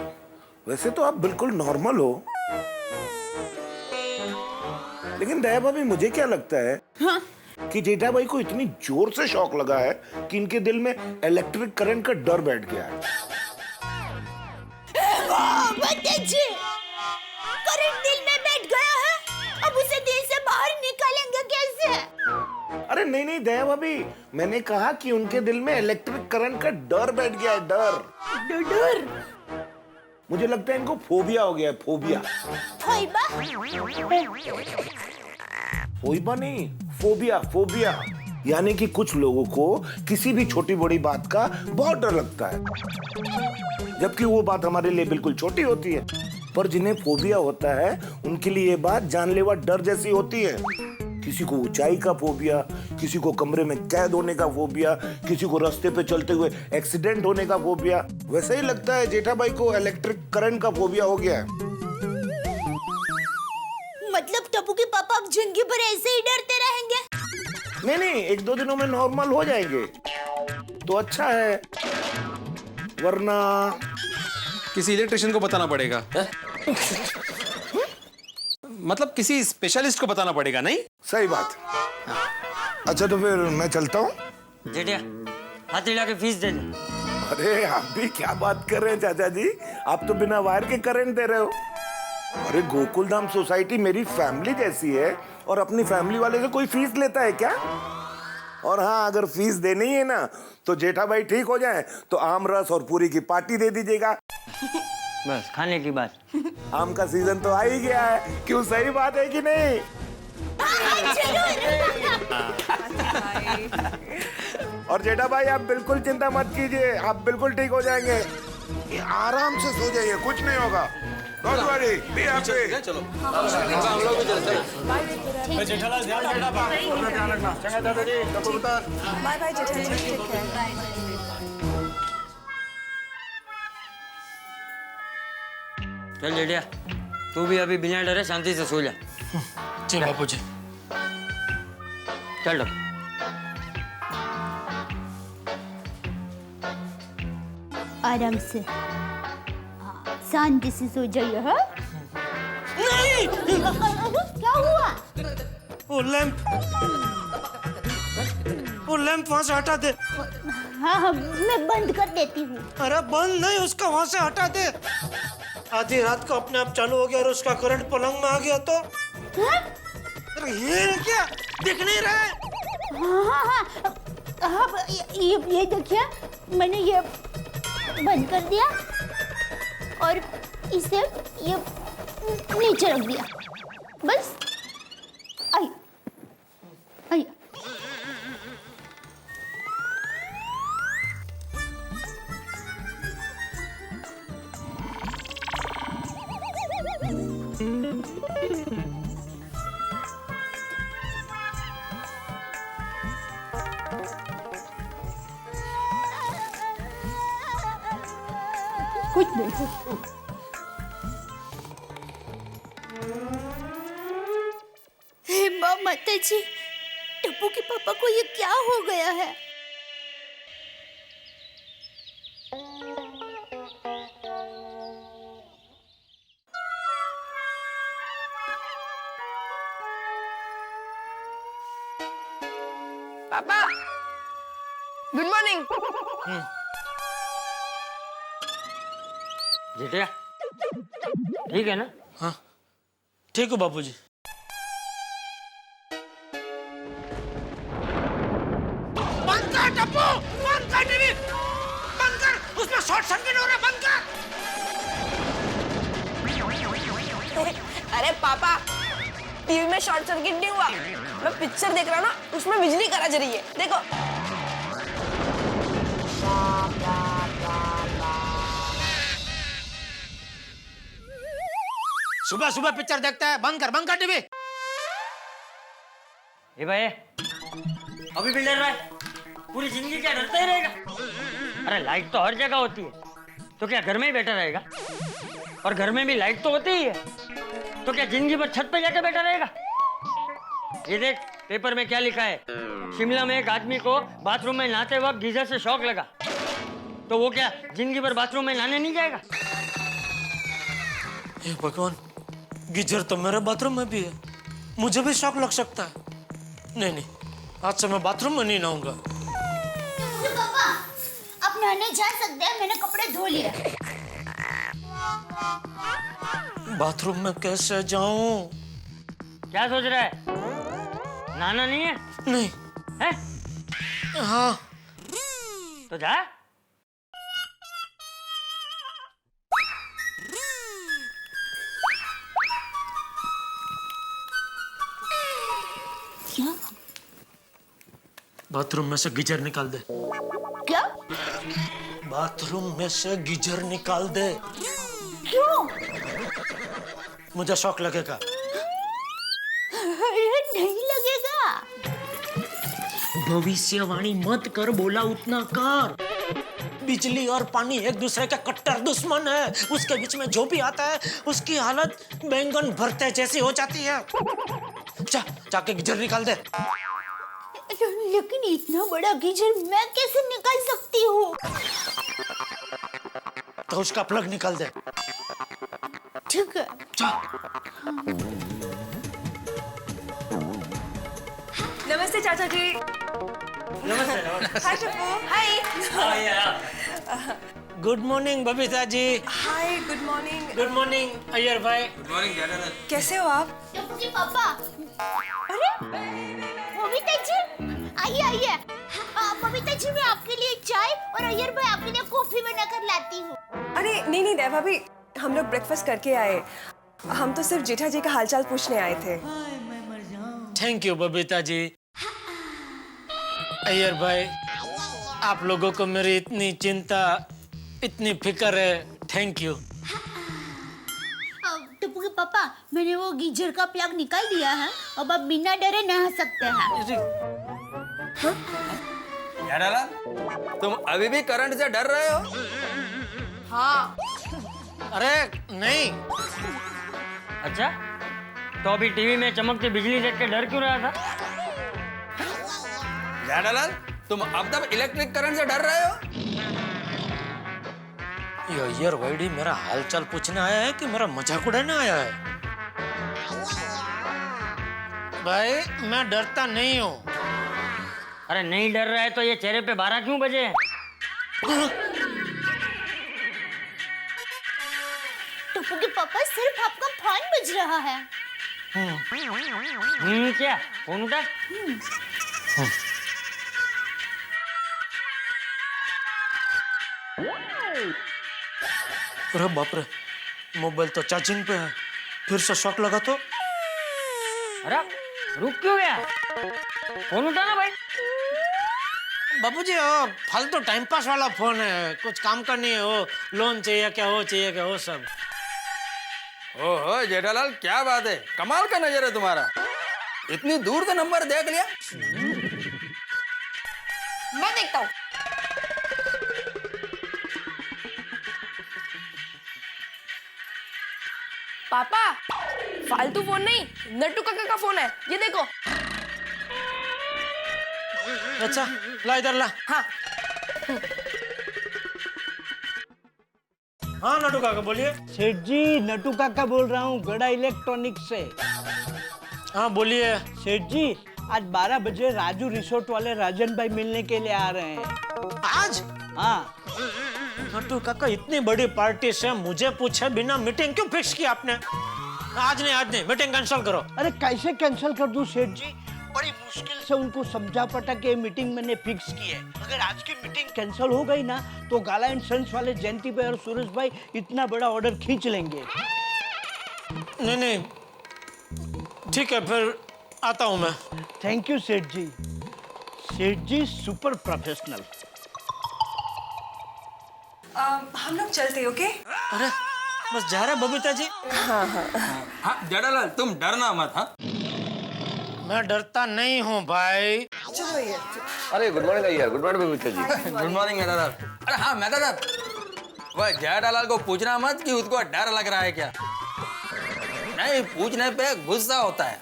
वैसे तो आप बिल्कुल नॉर्मल हो, लेकिन दया भाभी, मुझे क्या लगता है कि जेठा भाई को इतनी जोर से शॉक लगा है कि इनके दिल में इलेक्ट्रिक करंट का डर बैठ गया है। करंट दिल में बैठ गया है, अब उसे दिल से बाहर निकालेंगे कैसे? अरे नहीं दया भाभी, मैंने कहा कि उनके दिल में इलेक्ट्रिक करंट का डर बैठ गया है। डर। मुझे लगता है इनको फोबिया हो गया है। फोबिया नहीं, फोबिया। यानी कि कुछ लोगों को किसी भी छोटी बड़ी बात का बहुत डर लगता है, जबकि वो बात हमारे लिए बिल्कुल छोटी होती है। पर जिन्हें फोबिया होता है उनके लिए ये बात जानलेवा डर जैसी होती है। किसी को ऊंचाई का फोबिया, किसी को कमरे में कैद होने का फोबिया, किसी को रास्ते पे चलते हुए एक्सीडेंट होने का फोबिया। वैसे ही लगता है जेठा भाई को इलेक्ट्रिक करंट का फोबिया हो गया है। मतलब टप्पू के पापा अब जिंदगी भर ऐसे ही डरते रहेंगे? नहीं, 1-2 दिनों में नॉर्मल हो जाएंगे तो अच्छा है, वरना किसी इलेक्ट्रिशियन को बताना पड़ेगा। मतलब किसी स्पेशलिस्ट को बताना पड़ेगा। नहीं, सही बात। अच्छा तो फिर मैं चलता हूँ। जेठिया, हाथीड़ा की फीस दे दे। अरे आप भी क्या बात कर रहे हैं चाचा जी, आप तो बिना वायर के करंट दे रहे हो। अरे गोकुलधाम सोसाइटी मेरी फैमिली जैसी है, और अपनी फैमिली वाले से कोई फीस लेता है क्या? और हाँ, अगर फीस देनी है ना तो जेठा भाई ठीक हो जाए तो आम रस और पूरी की पार्टी दे दीजिएगा। बस खाने की बात। आम का सीजन तो आ ही गया है, क्यों, सही बात है कि नहीं? और जेठा भाई आप बिल्कुल चिंता मत कीजिए, आप बिल्कुल ठीक हो जाएंगे। ये आराम से सो जाइए, कुछ नहीं होगा। Don't worry, be happy. चलो हम लोग भी चलो। जेठालाल ध्यान रखना, ध्यान रखना। चंगा दादाजी, कबूतर। Bye bye Jethaji, take care. चल जेठिया, तू भी अभी बिना डरे शांति से सो जा। जी बापूजी। चल आराम से, शांति से सो जाइए। हाँ? नहीं, क्या हुआ? वो लैंप वहां से हटा दे। हाँ हाँ, मैं बंद कर देती हूँ। अरे बंद नहीं, उसका वहां से हटा दे। आधी रात को अपने आप चालू हो गया और उसका करंट पलंग में आ गया तो? हाँ? अरे ये क्या दिख नहीं रहा है? हाँ हाँ हाँ, हाँ, ये देखिए, मैंने ये बंद कर दिया और इसे ये नीचे रख दिया, बस। आई आई। कुछ नहीं। हे माँ माता जी, टप्पू के पापा को ये क्या हो गया है? पापा, गुड मॉर्निंग। जेठिया, ठीक है ना? हाँ ठीक हो बापूजी। बंद कर टप्पू, बंद कर टीवी, बंद कर, उसमें शॉर्ट सर्किट हो रहा है, बंद कर। अरे पापा, टीवी में शॉर्ट सर्किट नहीं हुआ, मैं पिक्चर देख रहा हूँ ना, उसमें बिजली करा रही है, देखो। सुबह सुबह पिक्चर देखता है, बंद कर टीवी। ए भाई, अभी भी डर रहा है? पूरी जिंदगी क्या डरता ही रहेगा? अरे लाइट तो हर जगह होती है, तो क्या घर में ही बैठा रहेगा? और घर में भी लाइट तो होती ही है, तो क्या जिंदगी भर छत पे जाके बैठा रहेगा? ये देख, पेपर में क्या लिखा है, शिमला में एक आदमी को बाथरूम में नहाते वक्त गीजर से शॉक लगा, तो वो क्या जिंदगी भर बाथरूम में नहाने नहीं जाएगा? हे भगवान, गीजर तो मेरे बाथरूम में भी है, मुझे भी शॉक लग सकता है। नहीं, आज से मैं बाथरूम में नहीं नहाऊंगा। पापा, आप नहाने जा सकते हैं, मैंने कपड़े धो लिए। बाथरूम में कैसे जाऊं? क्या सोच रहा है? नहाना नहीं है? नहीं है? हाँ तो जा। क्या? बाथरूम में से गीजर निकाल दे। क्या? बाथरूम में से गीजर निकाल दे। क्यों? मुझे शॉक लगेगा। अरे नहीं लगेगा। भविष्यवाणी मत कर, बोला उतना कर। बिजली और पानी एक दूसरे के कट्टर दुश्मन है, उसके बीच में जो भी आता है उसकी हालत बैंगन भरते जैसी हो जाती है। जाके गीजर निकाल दे। लेकिन इतना बड़ा गीजर मैं कैसे निकाल सकती हूँ? तो उसका प्लग निकाल दे। ठीक है। नमस्ते चाचा जी। Hi Tappu. Hi. Good morning Babita ji. Hi, good morning. Good morning Iyer भाई। Good morning Jethalal. कैसे हो आप? टप्पू के पापा। अरे बबीता जी आइए आइए। बबीता जी मैं आपके लिए चाय और अय्यर भाई आपके लिए कॉफी बनाकर लाती हूँ। अरे नहीं नहीं देवा भाभी, हम लोग ब्रेकफास्ट करके आए। हम तो सिर्फ जेठा जी का हालचाल पूछने आए थे। Thank you Babita ji. अय्यर भाई, आप लोगों को मेरी इतनी चिंता, इतनी फिक्र है, थैंक यू। टप्पू के पापा, मैंने वो गीजर का प्लग निकाल दिया है, अब आप बिना डरे नहा सकते हैं। जेठालाल, तुम अभी भी करंट से डर रहे हो? हाँ। अरे नहीं। अच्छा, तो अभी टीवी में चमकती बिजली देख के डर क्यों रहा था? जेठालाल, तुम अब तक इलेक्ट्रिक करंट से डर रहे हो? ये अय्यर भाई मेरा हालचाल पूछने आया है कि मेरा मजाक उड़ाने आया है? भाई मैं डरता नहीं हूँ। अरे नहीं डर रहा है तो ये चेहरे पे 12 क्यों बजे हैं? टप्पू के पापा, सिर्फ आपका फोन बज रहा है। क्या फोन उठा? अरे बाप रे, मोबाइल तो चार्जिंग पे है, फिर से शॉक लगा तो? अरे रुक क्यों गया? फोन उठाना भाई। बाबूजी वो फालतू टाइम पास वाला फोन है, कुछ काम का नहीं है। वो लोन चाहिए क्या, वो चाहिए क्या, वो सब। ओहो जेठालाल, क्या बात है, कमाल का नजर है तुम्हारा। इतनी दूर से नंबर देख लिया। मैं देखता हूँ। पापा, फालतू फोन नहीं, नट्टू काका का फोन है, ये देखो। अच्छा ला इधर ला। हाँ। हाँ नटू काका बोलिए। सेठ जी, नटू काका बोल रहा हूँ, गड़ा इलेक्ट्रॉनिक्स से। हाँ बोलिए। सेठ जी, आज 12 बजे राजू रिसोर्ट वाले राजन भाई मिलने के लिए आ रहे हैं। आज? हाँ। नटू काका, इतनी बड़ी पार्टी से मुझे पूछे बिना मीटिंग क्यों फिक्स की आपने? आज नहीं, मीटिंग कैंसिल करो। अरे कैसे कैंसिल कर दूं सेठ जी? बड़ी मुश्किल से उनको समझा पटा के मीटिंग मैंने फिक्स की है। अगर आज की मीटिंग कैंसिल हो गई ना तो गाला एंड सन्स वाले जयंती भाई और सुरेश भाई इतना बड़ा ऑर्डर खींच लेंगे। नहीं, ठीक है, फिर आता हूँ मैं। थैंक यू सेठ जी। सेठ जी सुपर प्रोफेशनल। हम लोग चलते, ओके? अरे बस जा रहे बबीता जी। हाँ हाँ हाँ जेठालाल, तुम डरना मत। हाँ, मैं डरता नहीं हूँ भाई। चलो ये। अरे good morning Iyer. Good morning Babita ji. Good morning Jethalal. अरे हाँ मैं था, वह जेठालाल को पूछना मत कि उसको डर लग रहा है क्या। नहीं, पूछने पे गुस्सा होता है।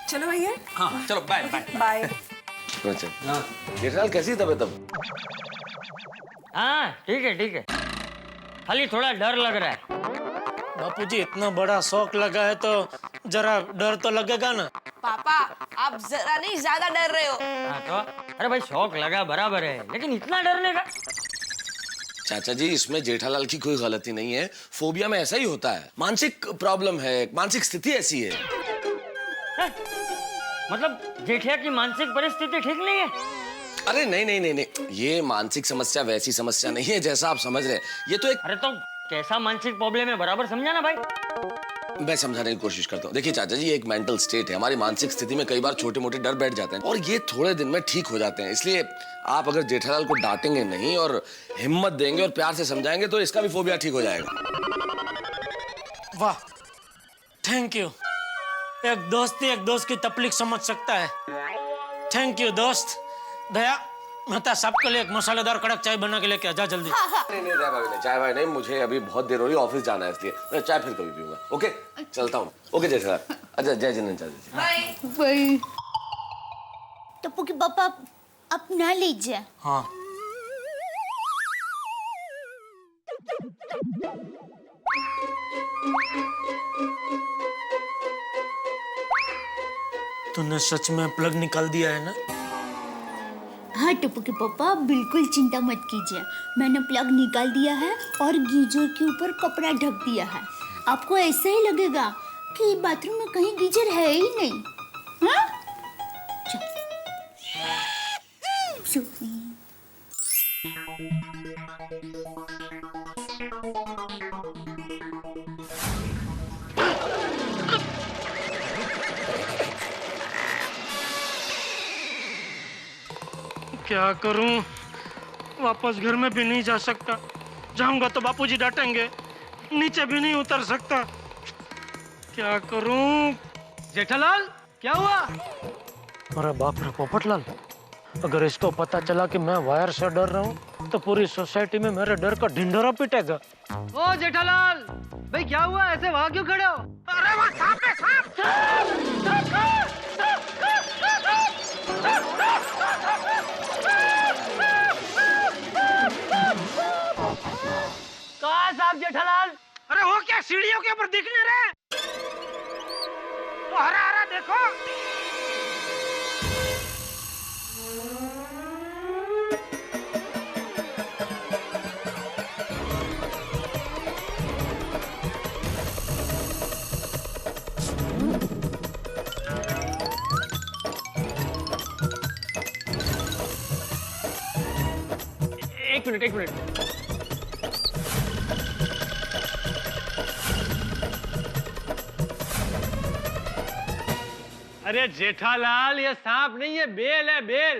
चलो भैया। हाँ चलो, बाय बाय बाय। अच्छा जेठालाल, कैसी तबीयत अब? हाँ ठीक है, खाली थोड़ा डर लग रहा है। बापूजी, इतना बड़ा शौक लगा है तो जरा डर तो लगेगा ना। पापा, आप जरा नहीं ज्यादा डर रहे हो। हाँ तो अरे भाई, शौक लगा बराबर है, लेकिन इतना डरने का? चाचा जी, इसमें जेठालाल की कोई गलती नहीं है। फोबिया में ऐसा ही होता है, मानसिक प्रॉब्लम है, मानसिक स्थिति ऐसी है। मतलब जेठिया की मानसिक परिस्थिति ठीक नहीं है? अरे नहीं, ये मानसिक समस्या वैसी समस्या नहीं है जैसा आप समझ रहे हैं। ये तो एक... अरे तो कैसा मानसिक प्रॉब्लम है, बराबर समझाना भाई। मैं समझाने की कोशिश करता हूँ। देखिए चाचा जी, ये एक मेंटल स्टेट है। हमारी मानसिक स्थिति में कई बार छोटे मोटे डर बैठ जाते हैं और ये थोड़े दिन में ठीक हो जाते हैं। इसलिए आप अगर जेठालाल को डांटेंगे नहीं और हिम्मत देंगे और प्यार से समझाएंगे तो इसका भी फोबिया ठीक हो जाएगा। वाह, थैंक यू। एक दोस्त ही एक दोस्त की तकलीफ समझ सकता है। थैंक यू दोस्त। दया, मेहता साहब के लिए एक मसालेदार कड़क चाय बना के लेके आ जा जल्दी। नहीं, चाय भाई नहीं, मुझे अभी बहुत देर हो रही है, ऑफिस जाना है, इसलिए मैं चाय फिर कभी पीऊंगा। ओके, चलता हूँ। ओके जेठालाल। अच्छा, जय जिनेंद्र चाचा जी। बाय। टप्पू के पापा, आप ना लीजिए। हाँ। तूने सच में प्लग निकाल दिया है ना? हाँ टप्पू के पापा, बिल्कुल चिंता मत कीजिए, मैंने प्लग निकाल दिया है और गीजर के ऊपर कपड़ा ढक दिया है। आपको ऐसा ही लगेगा कि बाथरूम में कहीं गीजर है ही नहीं। हाँ? क्या करूं? वापस घर में भी नहीं जा सकता, जाऊंगा तो बापूजी डांटेंगे, नीचे भी नहीं उतर सकता, क्या करूं? जेठालाल, क्या हुआ? अरे बाप रे पोपटलाल, अगर इसको पता चला कि मैं वायर से डर रहा हूँ तो पूरी सोसाइटी में मेरे डर का ढिंढोरा पिटेगा। ओ जेठालाल, भाई क्या हुआ? ऐसे वहां क्यों खड़े हो? अरे वो सांप है, सांप! कहाँ साहब जेठालाल? अरे वो क्या सीढ़ियों के ऊपर दिखने रहे? तो हरा हरा देखो। एक मिनट। अरे जेठालाल, ये सांप नहीं है, बेल है, बेल।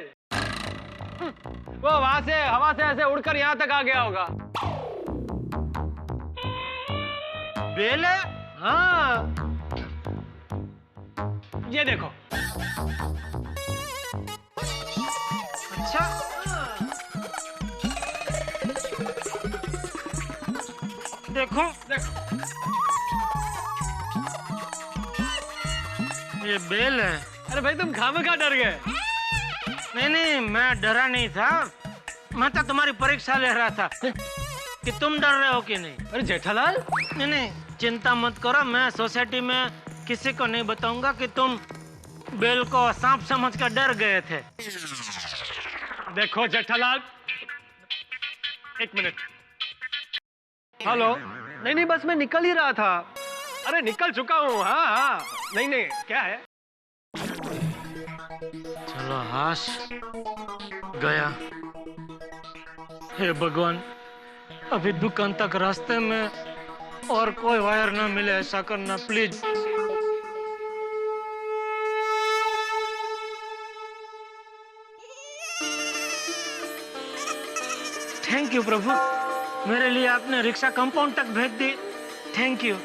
वो वहां से हवा से ऐसे उड़कर यहाँ तक आ गया होगा। बेल है? हाँ, ये देखो। अच्छा, देखो ये बेल है। अरे भाई तुम खामखा डर गए। नहीं, मैं डरा नहीं था, मैं तो तुम्हारी परीक्षा ले रहा था कि तुम डर रहे हो कि नहीं। अरे जेठालाल, नहीं, चिंता मत करो, मैं सोसाइटी में किसी को नहीं बताऊंगा कि तुम बेल को सांप समझकर डर गए थे। देखो जेठालाल, एक मिनट। हेलो, नहीं बस मैं निकल ही रहा था। अरे निकल चुका हूँ। हाँ, नहीं, क्या है? चलो हाश गया। हे भगवान, अभी दुकान तक रास्ते में और कोई वायर ना मिले, ऐसा करना प्लीज। थैंक यू प्रभु, मेरे लिए आपने रिक्शा कंपाउंड तक भेज दी, थैंक यू।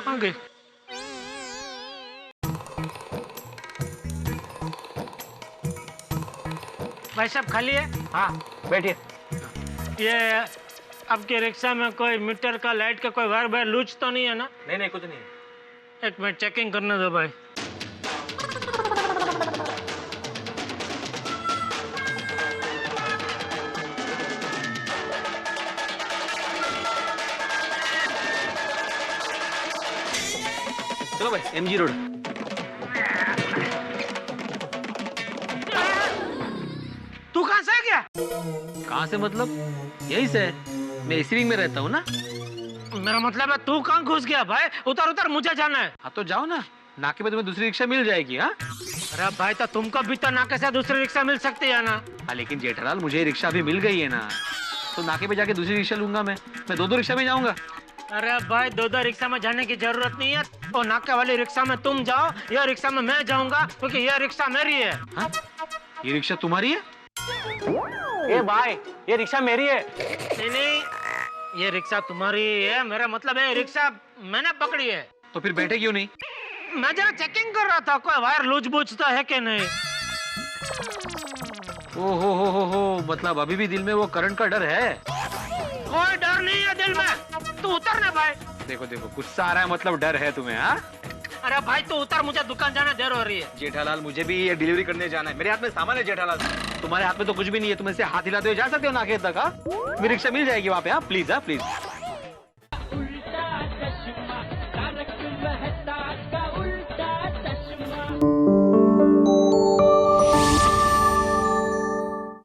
आगे भाई साहब खाली है? हाँ, बैठिए। ये आपके रिक्शा में कोई मीटर का, लाइट का कोई वायर लूज तो नहीं है ना? नहीं, कुछ नहीं है। एक मिनट चेकिंग करने दो भाई। चलो भाई, MG रोड। तू कहाँ से आ गया? कहाँ से मतलब? यहीं से। मैं इसी विंग में रहता हूँ ना। मेरा मतलब है तू कहाँ घुस गया भाई? उतर, मुझे जाना है। हाँ तो जाओ ना, नाके पे तुम्हें दूसरी रिक्शा मिल जाएगी। हाँ अरे भाई, तो तुमको भी तो नाके से दूसरी रिक्शा मिल सकती है ना? हाँ, लेकिन जेठालाल मुझे रिक्शा भी मिल गई है ना, तो नाके पे जाके दूसरी रिक्शा लूंगा। मैं दो रिक्शा में जाऊंगा। अरे भाई, दो रिक्शा में जाने की जरूरत नहीं है। तो नाके वाली रिक्शा में तुम जाओ, यह रिक्शा में मैं जाऊंगा, क्योंकि यह रिक्शा मेरी है। हाँ? ये रिक्शा तुम्हारी है? ए भाई, ये रिक्शा मेरी है। नहीं, ये रिक्शा तुम्हारी है, मेरा मतलब है रिक्शा मैंने पकड़ी है। तो फिर बैठे क्यों नहीं? मैं जरा चेकिंग कर रहा था, कोई वायर लूज बूझता है कि नहीं। ओ हो, मतलब अभी भी दिल में वो करंट का डर है? कोई डर नहीं है दिल में, तू उतर ना भाई। देखो, गुस्सा आ रहा है, मतलब डर है तुम्हें? हाँ, अरे भाई तू उतर, मुझे दुकान जाना देर हो रही है। जेठालाल, मुझे भी ये डिलीवरी करने जाना है। मेरे हाथ में सामान है जेठालाल, तुम्हारे हाथ में तो कुछ भी नहीं है। तुम ऐसे हाथ हिलाते हुए जा सकते हो नाके तक। हाँ, मेरी रिक्शा मिल जाएगी वहाँ पे। हाँ प्लीज, हाँ प्लीज।